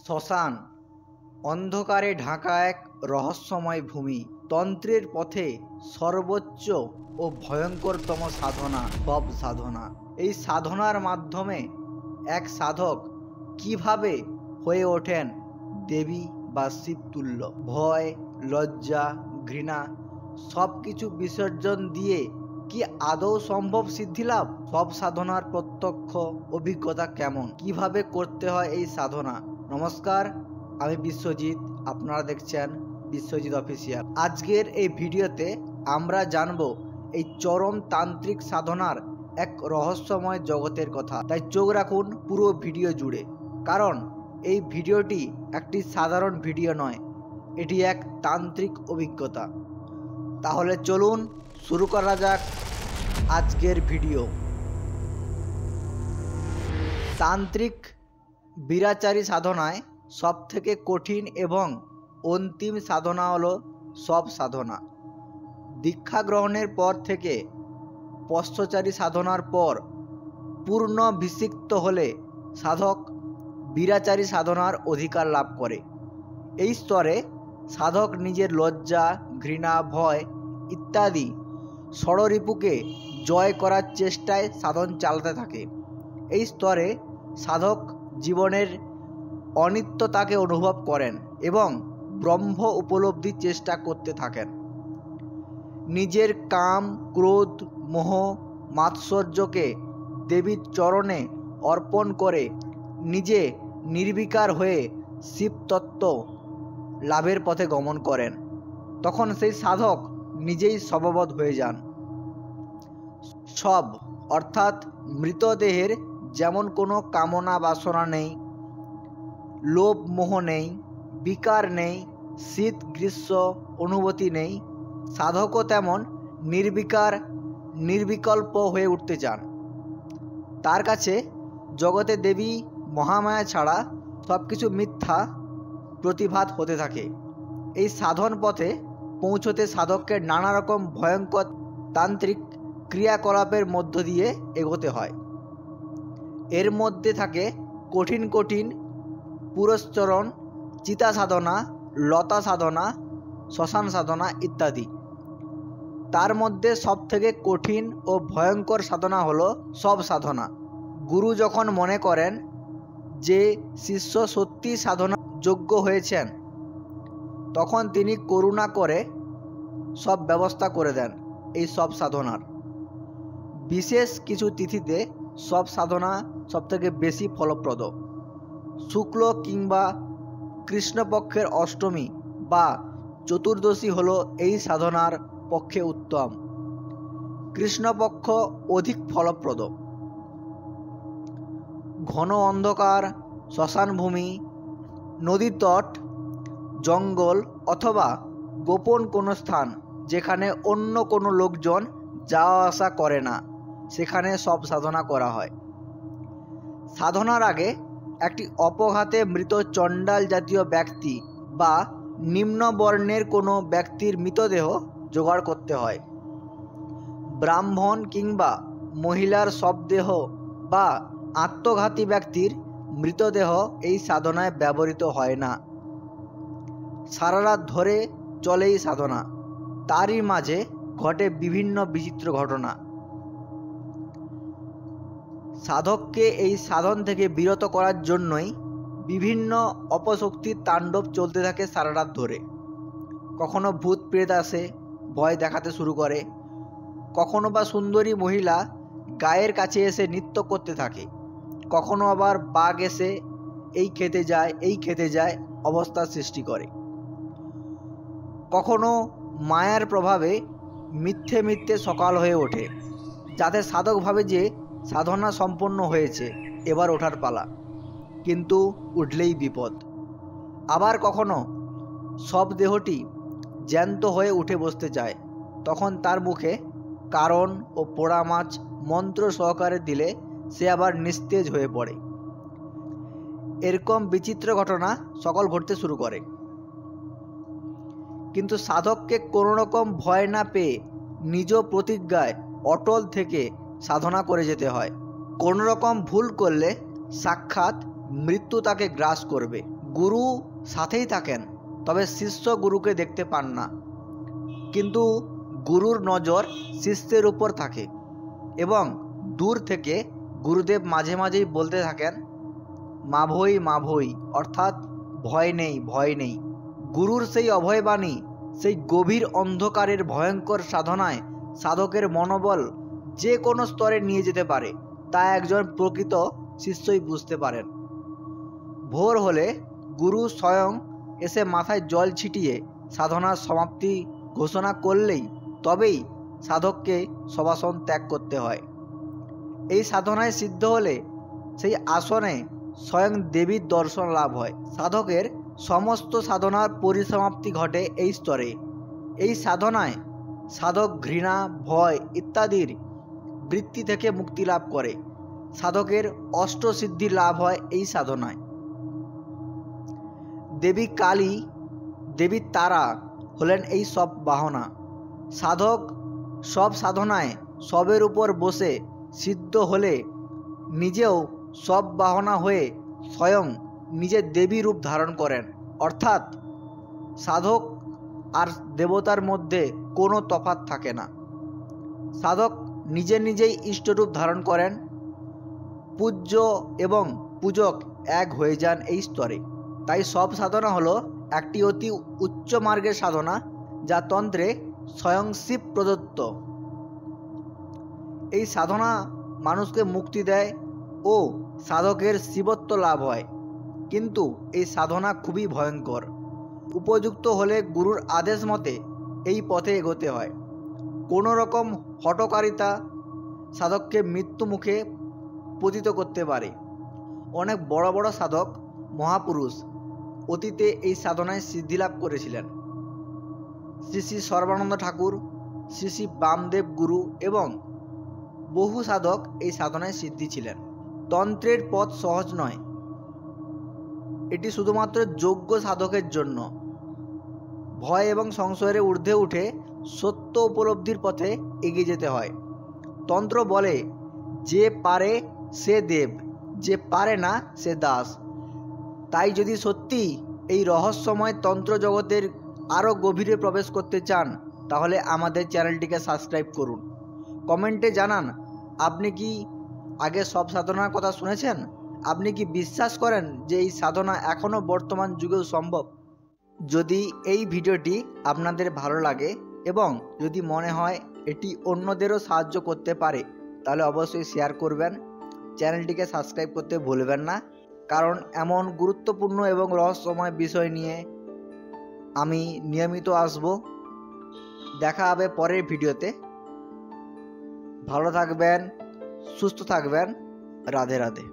শ্মশান অন্ধকারে ঢাকা এক রহস্যময় ভূমি। তন্ত্রের পথে সর্বোচ্চ ও ভয়ঙ্করতম সাধনা সব সাধনা। এই সাধনার মাধ্যমে এক সাধক কিভাবে হয়ে ওঠেন দেবী বা শিবতুল্য। ভয়, লজ্জা, ঘৃণা সব কিছু বিসর্জন দিয়ে কি আদৌ সম্ভব সিদ্ধিলাভ? সব সাধনার প্রত্যক্ষ অভিজ্ঞতা কেমন, কিভাবে করতে হয় এই সাধনা। নমস্কার, আমি বিশ্বজিৎ, আপনারা দেখছেন বিশ্বজিৎ অফিসিয়াল। আজকের এই ভিডিওতে আমরা জানব এই চরম তান্ত্রিক সাধনার এক রহস্যময় জগতের কথা। তাই চোখ রাখুন পুরো ভিডিও জুড়ে, কারণ এই ভিডিওটি একটি সাধারণ ভিডিও নয়, এটি এক তান্ত্রিক অভিজ্ঞতা। তাহলে চলুন শুরু করা যাক আজকের ভিডিও। তান্ত্রিক বীরাচারী সাধনায় সবথেকে কঠিন এবং অন্তিম সাধনা হলো সব সাধনা। দীক্ষা গ্রহণের পর থেকে পশ্চচারী সাধনার পর পূর্ণ ভিষিক্ত হলে সাধক বীরাচারী সাধনার অধিকার লাভ করে। এই স্তরে সাধক নিজের লজ্জা, ঘৃণা, ভয় ইত্যাদি ষড়রিপুকে জয় করার চেষ্টায় সাধন চালাতে থাকে। এই স্তরে সাধক জীবনের অনিত্যতাকে অনুভব করেন এবং ব্রহ্ম উপলব্ধির চেষ্টা করতে থাকেন। নিজের কাম, ক্রোধ, মোহ, মাৎসর্যকে দেবীর চরণে অর্পণ করে নিজে নির্বিকার হয়ে শিবতত্ত্ব লাভের পথে গমন করেন। তখন সেই সাধক নিজেই শববৎ হয়ে যান। সব অর্থাৎ মৃতদেহের যেমন কোনো কামনা বাসনা নেই, লোভ মোহ নেই, বিকার নেই, শীত গ্রীষ্ম অনুভূতি নেই, সাধকও তেমন নির্বিকার নির্বিকল্প হয়ে উঠতে চান। তার কাছে জগতে দেবী মহামায়া ছাড়া সব কিছু মিথ্যা প্রতিভাত হতে থাকে। এই সাধন পথে পৌঁছতে সাধককে নানা রকম ভয়ঙ্কর তান্ত্রিক ক্রিয়াকলাপের মধ্য দিয়ে এগোতে হয়। এর মধ্যে থাকে কঠিন কঠিন পুরস্চরণ, চিতা সাধনা, লতা সাধনা, শ্মশান সাধনা ইত্যাদি। তার মধ্যে সবথেকে কঠিন ও ভয়ঙ্কর সাধনা হলো সব সাধনা। গুরু যখন মনে করেন যে শিষ্য সত্যি সাধনা যোগ্য হয়েছেন, তখন তিনি করুণা করে সব ব্যবস্থা করে দেন এই সব সাধনার। বিশেষ কিছু তিথিতে সব সাধনা সবথেকে বেশি ফলপ্রদ। শুক্ল কিংবা কৃষ্ণপক্ষের অষ্টমী বা চতুর্দশী হলো এই সাধনার পক্ষে উত্তম। কৃষ্ণপক্ষ অধিক ফলপ্রদ। ঘন অন্ধকার, শ্মশানভূমি, নদীর তট, জঙ্গল অথবা গোপন কোনো স্থান যেখানে অন্য কোনো লোকজন যাওয়া আসা করে না, সেখানে সব সাধনা করা হয়। সাধনার আগে একটি অপঘাতে মৃত চণ্ডাল জাতীয় ব্যক্তি বা নিম্ন বর্ণের কোনো ব্যক্তির মৃতদেহ জোগাড় করতে হয়। ব্রাহ্মণ কিংবা মহিলার শবদেহ বা আত্মঘাতী ব্যক্তির মৃতদেহ এই সাধনায় ব্যবহৃত হয় না। সারা রাত ধরে চলে এই সাধনা। তারই মাঝে ঘটে বিভিন্ন বিচিত্র ঘটনা। সাধককে এই সাধন থেকে বিরত করার জন্যই বিভিন্ন অপশক্তির তাণ্ডব চলতে থাকে সারা রাত ধরে। কখনো ভূত প্রেত আসে, ভয় দেখাতে শুরু করে। কখনো বা সুন্দরী মহিলা গায়ের কাছে এসে নৃত্য করতে থাকে। কখনো আবার বাঘ এসে এই খেতে যায় অবস্থার সৃষ্টি করে। কখনো মায়ার প্রভাবে মিথ্যে মিথ্যে সকাল হয়ে ওঠে, যাতে সাধক ভাবে যে সাধনা সম্পন্ন হয়েছে, এবার ওঠার পালা, কিন্তু উঠলেই বিপদ। আবার কখনো সব দেহটি জ্যান্ত হয়ে উঠে বসতে চায়, তখন তার মুখে কারণ ও পোড়া মাছ মন্ত্র সহকারে দিলে সে আবার নিস্তেজ হয়ে পড়ে। এরকম বিচিত্র ঘটনা সকল ঘটতে শুরু করে। কিন্তু সাধককে কোনো রকম ভয় না পেয়ে নিজ প্রতিজ্ঞায় অটল থেকে সাধনা করে যেতে হয়। কোনো রকম ভুল করলে সাক্ষাৎ মৃত্যু তাকে গ্রাস করবে। গুরু সাথেই থাকেন, তবে শিষ্য গুরুকে দেখতে পান না, কিন্তু গুরুর নজর শিষ্যের উপর থাকে এবং দূর থেকে গুরুদেব মাঝে মাঝেই বলতে থাকেন, মাভৈ মাভৈ, অর্থাৎ ভয় নেই, ভয় নেই। গুরুর সেই অভয়বাণী সেই গভীর অন্ধকারের ভয়ঙ্কর সাধনায় সাধকের মনোবল যে কোনো স্তরে নিয়ে যেতে পারে, তা একজন প্রকৃত শিষ্যই বুঝতে পারেন। ভোর হলে গুরু স্বয়ং এসে মাথায় জল ছিটিয়ে সাধনার সমাপ্তি ঘোষণা করলেই তবেই সাধককে শবাসন ত্যাগ করতে হয়। এই সাধনায় সিদ্ধ হলে সেই আসনে স্বয়ং দেবীর দর্শন লাভ হয়। সাধকের সমস্ত সাধনার পরিসমাপ্তি ঘটে এই স্তরে। এই সাধনায় সাধক ঘৃণা, ভয় ইত্যাদির বৃত্তি থেকে মুক্তি লাভ করে। সাধকের অষ্টসিদ্ধি লাভ হয় এই সাধনায়। দেবী কালী, দেবী তারা হলেন এই সব বাহনা। সাধক সব সাধনায় সবের উপর বসে সিদ্ধ হলে নিজেও সব বাহনা হয়ে স্বয়ং নিজের দেবী রূপ ধারণ করেন, অর্থাৎ সাধক আর দেবতার মধ্যে কোনো তফাৎ থাকে না। সাধক নিজে নিজেই ইষ্টরূপ ধারণ করেন, পূজ্য এবং পূজক এক হয়ে যান এই স্তরে। তাই সব সাধনা হলো একটি অতি উচ্চ মার্গের সাধনা, যা তন্ত্রে স্বয়ং শিব প্রদত্ত। এই সাধনা মানুষকে মুক্তি দেয় ও সাধকের শিবত্ব লাভ হয়, কিন্তু এই সাধনা খুবই ভয়ঙ্কর। উপযুক্ত হলে গুরুর আদেশ মতে এই পথে এগোতে হয়। কোনো রকম হঠকারিতা সাধককে মৃত্যু মুখে পতিত করতে পারে। অনেক বড় বড় সাধক মহাপুরুষ অতীতে এই সাধনায় সিদ্ধিলাভ করেছিলেন। শ্রী শ্রী সর্বানন্দ ঠাকুর, শ্রী শ্রী বামদেব গুরু এবং বহু সাধক এই সাধনায় সিদ্ধি ছিলেন। তন্ত্রের পথ সহজ নয়, এটি শুধুমাত্র যোগ্য সাধকের জন্য। ভয় এবং সংশয়ের ঊর্ধ্বে উঠে সত্য উপলব্ধির পথে এগিয়ে যেতে হয়। তন্ত্র বলে, যে পারে সে দেব, যে পারে না সে দাস। তাই যদি সত্যি এই রহস্যময় তন্ত্র জগতের আরও গভীরে প্রবেশ করতে চান, তাহলে আমাদের চ্যানেলটিকে সাবস্ক্রাইব করুন। কমেন্টে জানান আপনি কি আগে সব সাধনার কথা শুনেছেন? আপনি কি বিশ্বাস করেন যে এই সাধনা এখনও বর্তমান যুগেও সম্ভব? যদি এই ভিডিওটি আপনাদের ভালো লাগে এবং যদি মনে হয় এটি অন্যদেরও সাহায্য করতে পারে, তাহলে অবশ্যই শেয়ার করবেন। চ্যানেলটিকে সাবস্ক্রাইব করতে ভুলবেন না, কারণ এমন গুরুত্বপূর্ণ এবং রহস্যময় বিষয় নিয়ে আমি নিয়মিত আসব। দেখা হবে পরের ভিডিওতে। ভালো থাকবেন, সুস্থ থাকবেন। রাধে রাধে।